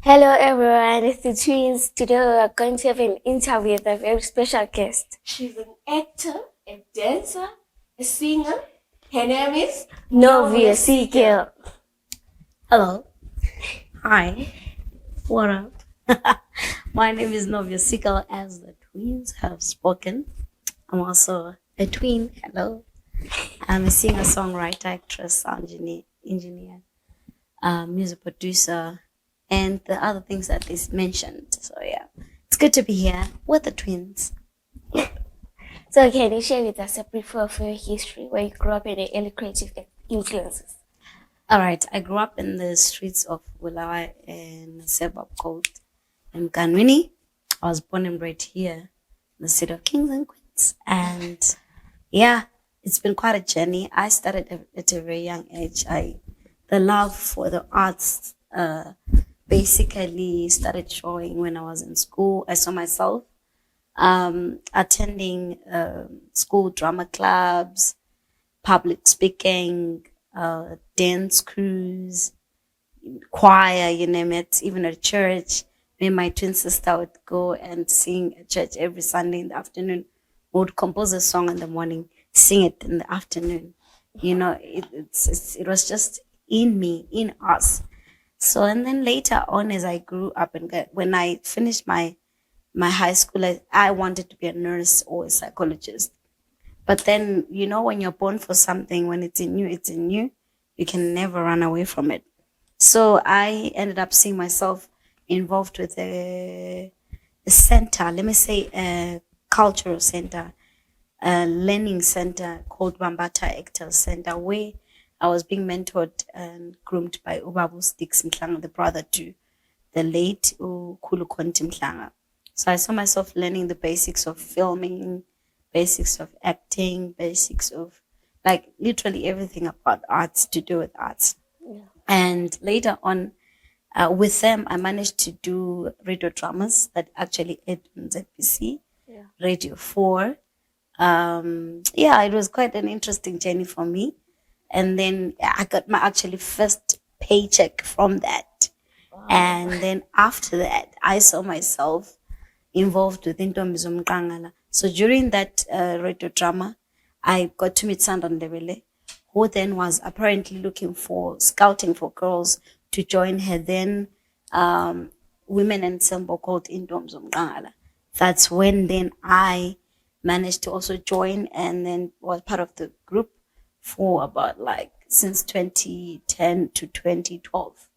Hello everyone, it's the twins. Today we are going to have an interview with a very special guest. She's an actor, a dancer, a singer. Her name is Novuyo Seagirl. Hello. Hi. What up? My name is Novuyo Seagirl, as the twins have spoken. I'm also a twin. Hello. I'm a singer, songwriter, actress, sound engineer, music producer, and the other things that they mentioned. So yeah, it's good to be here with the twins. So can you share with us a brief of your history, where you grew up in the early creative influences? All right, I grew up in the streets of Bulawayo in a suburb called Mkanwini. I was born and bred here in the city of Kings and Queens. And yeah, it's been quite a journey. I started at a very young age. The love for the arts basically started showing when I was in school. I saw myself attending school drama clubs, public speaking, dance crews, choir, you name it, even at church. Me and my twin sister would go and sing at church every Sunday in the afternoon. We would compose a song in the morning, sing it in the afternoon. You know, it was just in me, in us. So, and then later on, as I grew up and when I finished my high school, I wanted to be a nurse or a psychologist. But then, you know, when you're born for something, when it's in you, it's in you. You can never run away from it. So I ended up seeing myself involved with a center, let me say a cultural center, a learning center called Bambata Actors Center, where I was being mentored and groomed by Ubabu Sticks Mhlanga, the brother to the late Ukulu Konti Mhlanga. So I saw myself learning the basics of filming, basics of acting, basics of like literally everything about arts, to do with arts. Yeah. And later on, with them, I managed to do radio dramas that actually aired on ZBC, Yeah. Radio 4. Yeah, it was quite an interesting journey for me. And then I got my actually first paycheck from that. Wow. And then after that, I saw myself involved with Intombi Zomqangala. So during that radio drama, I got to meet Sandan Ndebele, who then was apparently scouting for girls to join her then women ensemble called Intombi Zomqangala. That's when then I managed to also join and then was part of the group for about like since 2010 to 2012.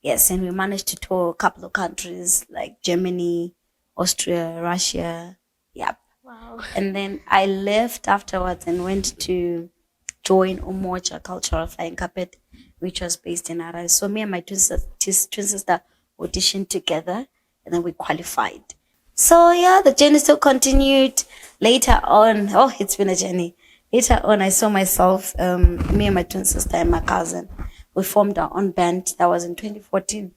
Yes, and we managed to tour a couple of countries like Germany, Austria, Russia. Yep. Wow. And then I left afterwards and went to join Umoja Cultural Flying Carpet, which was based in Arai. So me and my twin sister auditioned together and then we qualified. So yeah, the journey still continued. Later on, it's been a journey. Later on, I saw myself, me and my twin sister and my cousin, we formed our own band. That was in 2014.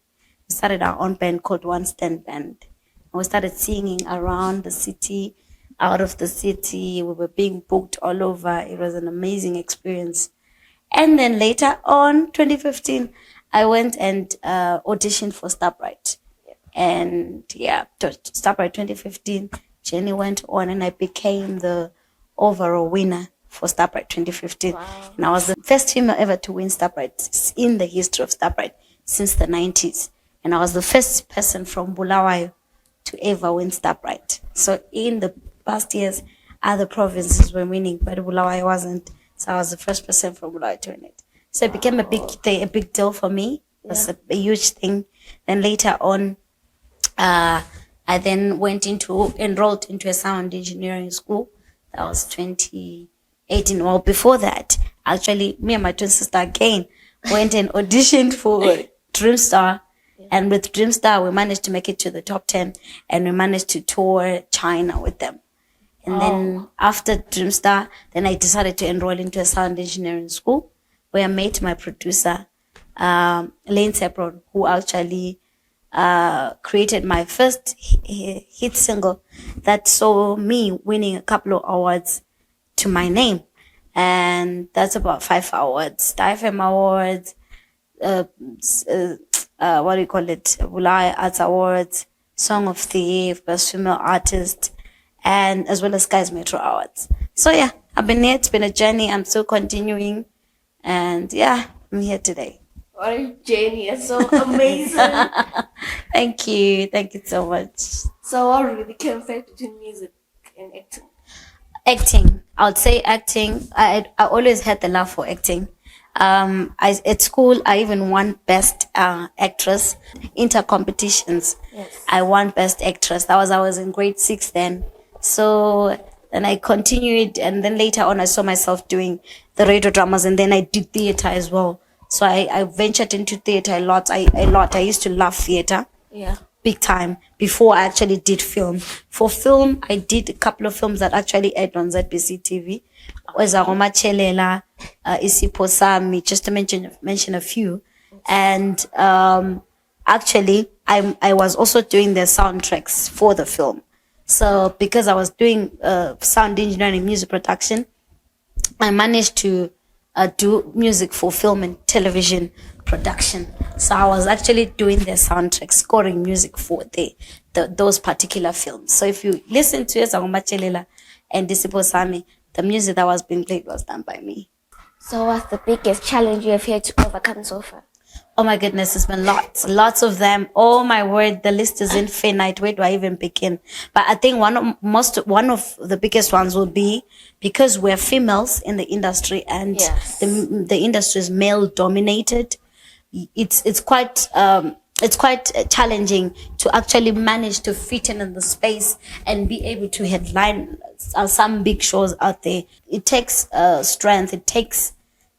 We started our own band called One Stand Band. And we started singing around the city, out of the city. We were being booked all over. It was an amazing experience. And then later on, 2015, I went and auditioned for Starbright. And yeah, Starbright 2015, Jenny went on and I became the overall winner for Starbright 2015. Wow. And I was the first female ever to win Starbright in the history of Starbright since the 90s. And I was the first person from Bulawayo to ever win Starbright. So in the past years, other provinces were winning, but Bulawayo wasn't. So I was the first person from Bulawayo to win it. So it became a big deal for me. It was a huge thing. Then later on, I then enrolled into a sound engineering school. That was 2018. Well, before that, actually, me and my twin sister again went and auditioned for Dreamstar. Yeah. And with Dreamstar, we managed to make it to the top 10 and we managed to tour China with them. And then after Dreamstar, then I decided to enroll into a sound engineering school where I met my producer, Lane Sepron, who actually created my first hit single that saw me winning a couple of awards to my name. And that's about 5 awards. The IFM Awards, what do you call it? Bulai Arts Awards, Song of the Year, Best Female Artist, and as well as Guys Metro Awards. So yeah, I've been here. It's been a journey. I'm still continuing, and yeah, I'm here today. What a journey! It's so amazing. Thank you so much. So what really came first between music and acting? Acting. I would say acting. I always had the love for acting. At school, I even won best actress inter competitions. Yes. I won best actress. I was in grade 6 then. So then I continued, and then later on I saw myself doing the radio dramas, and then I did theater as well. So I ventured into theater a lot. I used to love theater. Yeah. Big time before I actually did film. For film, I did a couple of films that actually aired on ZBC TV. Wezaroma Chelela, Isipho Sami, just to mention a few. And actually, I was also doing the soundtracks for the film. So because I was doing sound engineering and music production, I managed to do music for film and television production. So I was actually doing the soundtrack, scoring music for those particular films. So if you listen to Ezagoma Chelela and Isipho Sami, the music that was being played was done by me. So what's the biggest challenge you have had to overcome so far? Oh my goodness, it's been lots of them. Oh my word, the list is infinite. Where do I even begin? But I think one of the biggest ones will be because we're females in the industry, and yes, the industry is male dominated. It's quite challenging to actually manage to fit in the space and be able to headline some big shows out there. It takes strength. It takes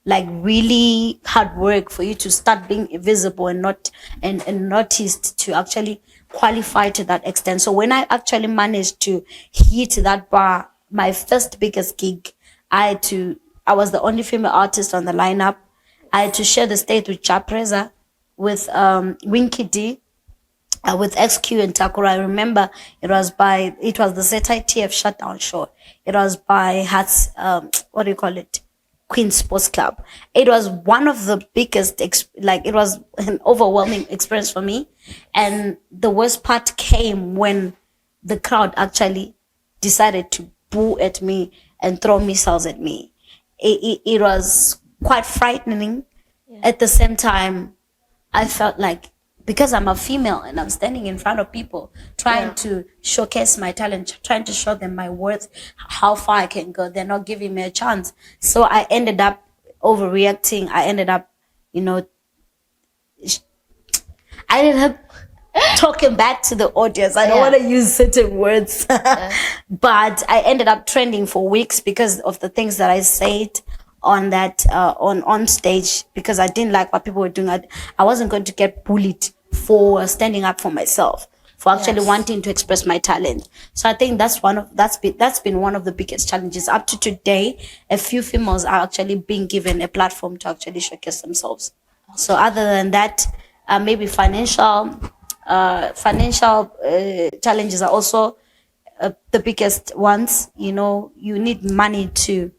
like really hard work for you to start being visible and noticed to actually qualify to that extent. So when I actually managed to hit that bar, my first biggest gig, I was the only female artist on the lineup. I had to share the stage with Chapreza, with Winky D, with XQ and Takura. I remember it was the Zetai TF shutdown show. It was by Hats, Queen Sports Club. It was one of the biggest, it was an overwhelming experience for me. And the worst part came when the crowd actually decided to boo at me and throw missiles at me. It was quite frightening. Yeah. At the same time, I felt like, because I'm a female and I'm standing in front of people trying to showcase my talent, trying to show them my worth, how far I can go, they're not giving me a chance. So I ended up overreacting. I ended up, talking back to the audience. I don't want to use certain words, but I ended up trending for weeks because of the things that I said on that, on stage, because I didn't like what people were doing. I wasn't going to get bullied for standing up for myself, for actually wanting to express my talent. So I think that's been one of the biggest challenges. Up to today, a few females are actually being given a platform to actually showcase themselves. So other than that, maybe financial challenges are also the biggest ones. You need money to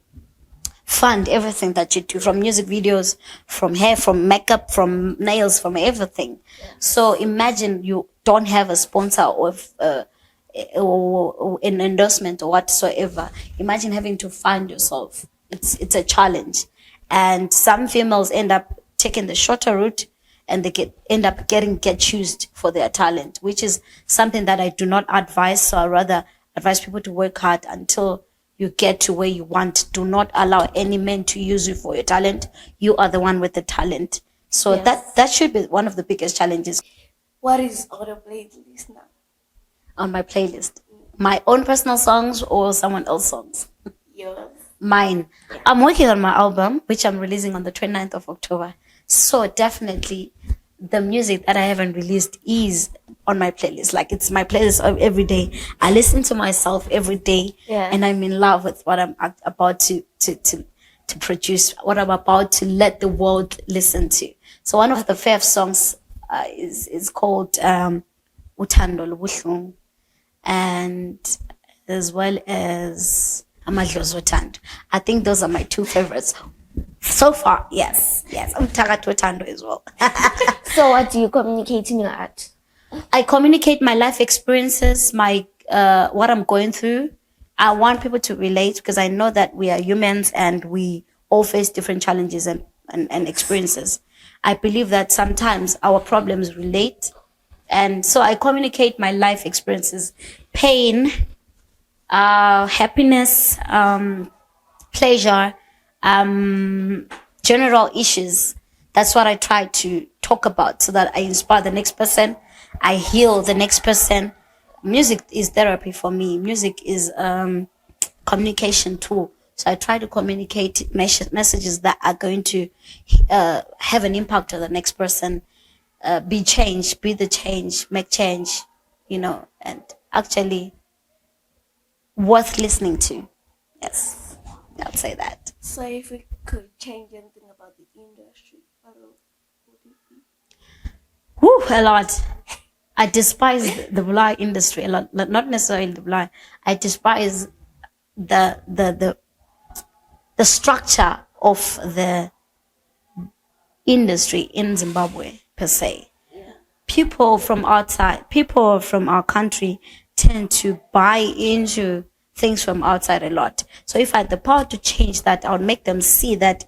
fund everything that you do, from music videos, from hair, from makeup, from nails, from everything. So imagine you don't have a sponsor or an endorsement or whatsoever. Imagine having to fund yourself. It's a challenge. And some females end up taking the shorter route, and they end up get used for their talent, which is something that I do not advise. So I rather advise people to work hard until you get to where you want. Do not allow any man to use you for your talent. You are the one with the talent. So that should be one of the biggest challenges. What is on the playlist now? On my playlist, my own personal songs or someone else's songs? Yours. Mine. I'm working on my album, which I'm releasing on the 29th of October. So definitely the music that I haven't released is on my playlist. Like, it's my playlist of every day. I listen to myself every day, and I'm in love with what I'm about to produce, what I'm about to let the world listen to. So one of the first songs is called Uthando Lubuhlungu, and as well as Amadlozi Othando. I think those are my two favorites. So far, yes. I'm Tagato Tando as well. So what do you communicate in your art? I communicate my life experiences, my what I'm going through. I want people to relate because I know that we are humans and we all face different challenges and experiences. I believe that sometimes our problems relate. And so I communicate my life experiences, pain, happiness, pleasure, general issues. That's what I try to talk about so that I inspire the next person. I heal the next person. Music is therapy for me. Music is communication tool. So I try to communicate messages that are going to have an impact on the next person. Be change, be the change, make change, and actually worth listening to. Yes, I'll say that. So if we could change anything about the industry, what would it be? Whew, a lot. I despise the blind industry a lot. Not necessarily the blind. I despise the structure of the industry in Zimbabwe per se. Yeah. People from outside, people from our country tend to buy into things from outside a lot. So if I had the power to change that, I would make them see that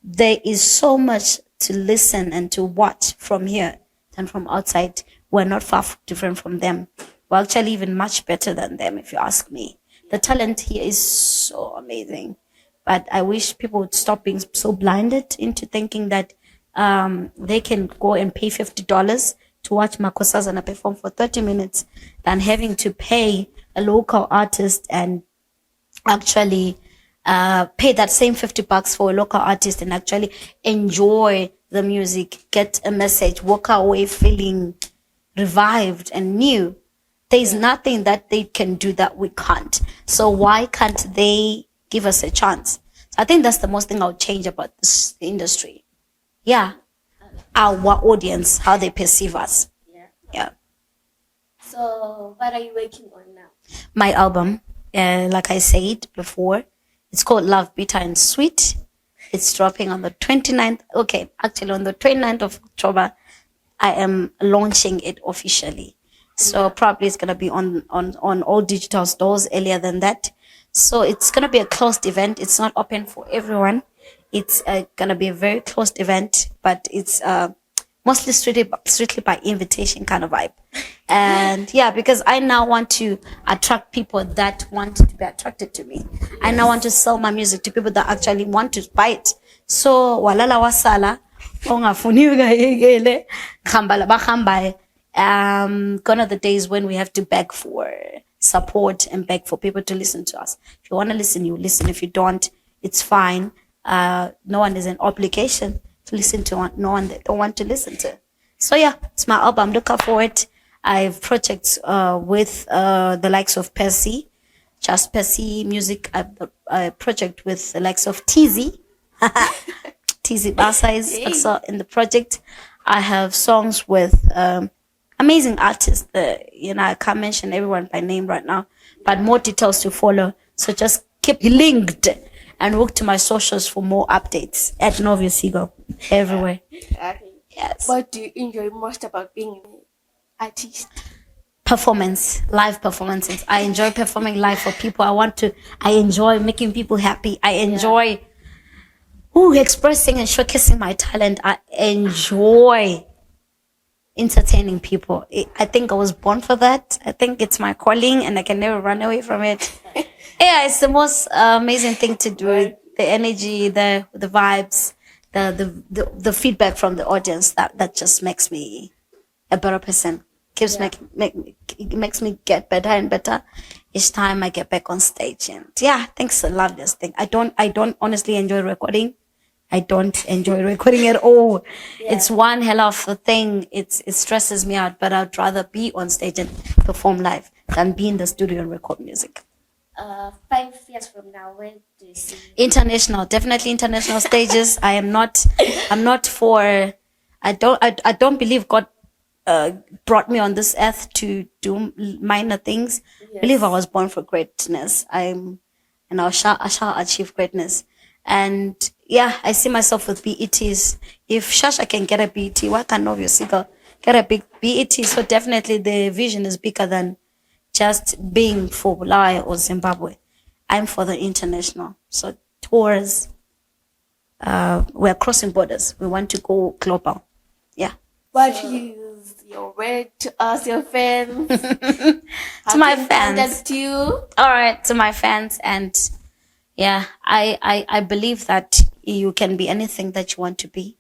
there is so much to listen and to watch from here than from outside. We're not far different from them. We're actually even much better than them, if you ask me. The talent here is so amazing. But I wish people would stop being so blinded into thinking that they can go and pay $50 to watch Makosazana perform for 30 minutes than having to pay a local artist and actually pay that same $50 for a local artist and actually enjoy the music, get a message, walk away feeling revived and new. There's nothing that they can do that we can't. So why can't they give us a chance? So I think that's the most thing I would change about this industry. Yeah. Our audience, how they perceive us. Yeah. So what are you working on now? My album, like I said before, it's called Love, Bitter and Sweet. It's dropping on the 29th. Okay, actually on the 29th of October, I am launching it officially. So probably it's going to be on all digital stores earlier than that. So it's going to be a closed event. It's not open for everyone. It's going to be a very closed event, but it's mostly strictly by invitation kind of vibe. And yeah, because I now want to attract people that want to be attracted to me. I now want to sell my music to people that actually want to buy it. So walala wasala, ongafuni ukayekele, khambala bakhambaye. Gone are the days when we have to beg for support and beg for people to listen to us. If you want to listen, you listen. If you don't, it's fine. No one is an obligation to listen to no one that don't want to listen to. So yeah, it's my album. Look out for it. I have projects with the likes of Percy, Just Percy Music. I project with the likes of Tizzie. Tizzie Basa is also in the project. I have songs with amazing artists. I can't mention everyone by name right now, but more details to follow. So just keep linked and look to my socials for more updates at Novuyo Seagirl everywhere. Okay. Yes. What do you enjoy most about being an artist? Performance, live performances. I enjoy performing live for people. I enjoy making people happy. I enjoy expressing and showcasing my talent. I enjoy entertaining people. I think I was born for that. I think it's my calling and I can never run away from it. Yeah, it's the most amazing thing to do. The energy, the vibes, the feedback from the audience that just makes me a better person. It makes me get better and better each time I get back on stage. And yeah, I think it's the loveliest thing. I don't honestly enjoy recording. I don't enjoy recording at all. Yeah. It's one hell of a thing. It stresses me out, but I'd rather be on stage and perform live than be in the studio and record music. 5 years from now, where do you see? Definitely international stages. I'm not for, I don't believe God brought me on this earth to do minor things. Yes. I believe I was born for greatness. I shall achieve greatness. And yeah, I see myself with BETs. If Shasha can get a BET, why can't Novuyo Seagirl get a big BET? So definitely the vision is bigger than just being for Bulaya or Zimbabwe. I'm for the international. So tours, we're crossing borders. We want to go global. Yeah. What is your word to us, your fans? To my fans. Contact you. All right, to my fans. And yeah, I believe that you can be anything that you want to be.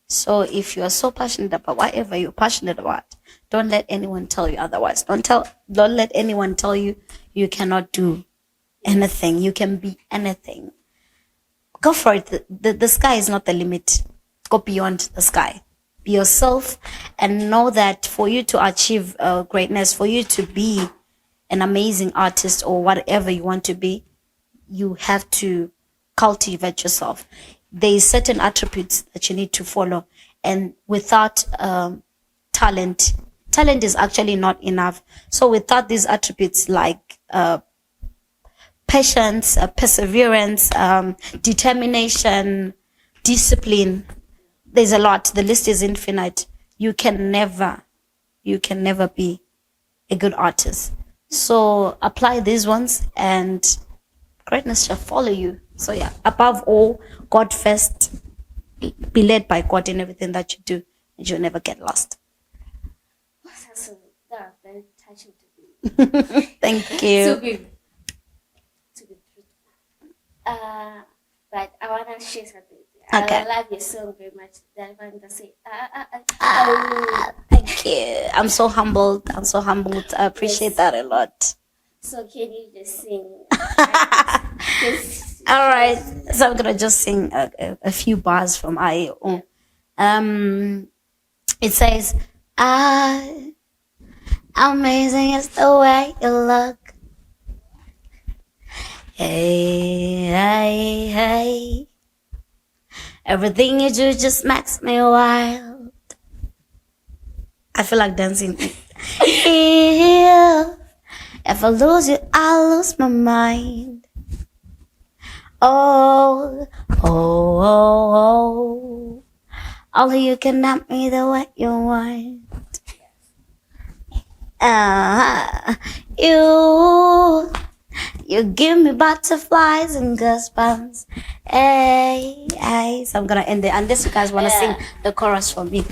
So if you are so passionate about whatever you're passionate about, don't let anyone tell you otherwise. Don't let anyone tell you you cannot do anything. You can be anything. Go for it. The sky is not the limit. Go beyond the sky. Be yourself and know that for you to achieve greatness, for you to be an amazing artist or whatever you want to be, you have to cultivate yourself. There is certain attributes that you need to follow, and without talent is actually not enough. So without these attributes like patience, perseverance, determination, discipline, there's a lot. The list is infinite. You can never be a good artist. So apply these ones and greatness shall follow you. So yeah, above all, God first. Be led by God in everything that you do, and you'll never get lost. That's very touching to me. Thank you. To be truthful. But I want to share something. Okay. I love your song very much. I want to say, Thank you. I'm so humbled. I appreciate that a lot. So can you just sing? All right. So I'm gonna just sing a few bars from I. It says, amazing is the way you look. Hey, hey, hey. Everything you do just makes me wild. I feel like dancing. If I lose you, I'll lose my mind. Oh, oh, oh, oh. Only you can knock me the way you want. You give me butterflies and goosebumps. Hey, hey. So I'm gonna end it unless you guys wanna sing the chorus for me.